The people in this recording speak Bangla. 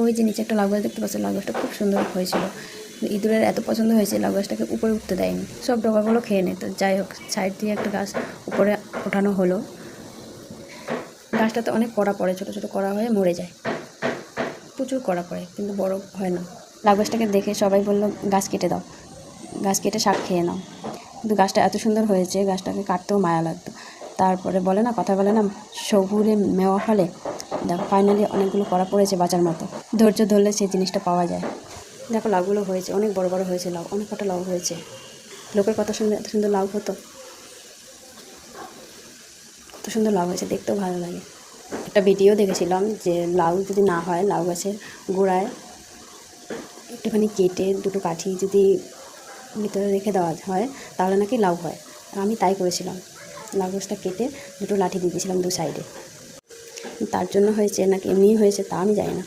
ওই যে নিচে একটা লাউ গাছ দেখতে পাচ্ছ, লাউ গাছটা খুব সুন্দর হয়েছিল। ইঁদুরের এত পছন্দ হয়েছে, লাউ গাছটাকে উপরে উঠতে দেয়নি, সব ডগাগুলো খেয়ে নিত। যাই হোক, সাইড দিয়ে একটা গাছ উপরে ওঠানো হলো। গাছটাতে অনেক কড়া পড়ে, ছোটো ছোটো কড়া হয়ে মরে যায়, প্রচুর কড়া পড়ে, কিন্তু বড় হয় না। লাউ গাছটাকে দেখে সবাই বললো গাছ কেটে দাও, গাছ কেটে শাক খেয়ে নাও। কিন্তু গাছটা এত সুন্দর হয়েছে, গাছটাকে কাটতেও মায়া লাগতো। তারপরে বলে না, কথা বলে না, সবুরে মেওয়া ফলে। দেখো ফাইনালি অনেকগুলো কড়া পড়েছে বাঁচার মতো। ধৈর্য ধরলে সেই জিনিসটা পাওয়া যায়। দেখো লাউগুলো হয়েছে, অনেক বড় বড় হয়েছে লাউ, অনেক কটা লাউ হয়েছে। লোকের কথা শুনলে এত সুন্দর লাউ হতো, কত সুন্দর লাউ হয়েছে, দেখতেও ভালো লাগে। একটা ভিডিও দেখেছিলাম যে লাউ যদি না হয়, লাউ গাছের গোড়ায় একটুখানি কেটে দুটো কাঠি যদি ভিতরে রেখে দেওয়া হয় তাহলে নাকি লাউ হয়। আর আমি তাই করেছিলাম, লাউ গাছটা কেটে দুটো লাঠি দিয়ে দিয়েছিলাম দু সাইডে। তার জন্য হয়েছে নাকি এমনি হয়েছে তা আমি জানি না।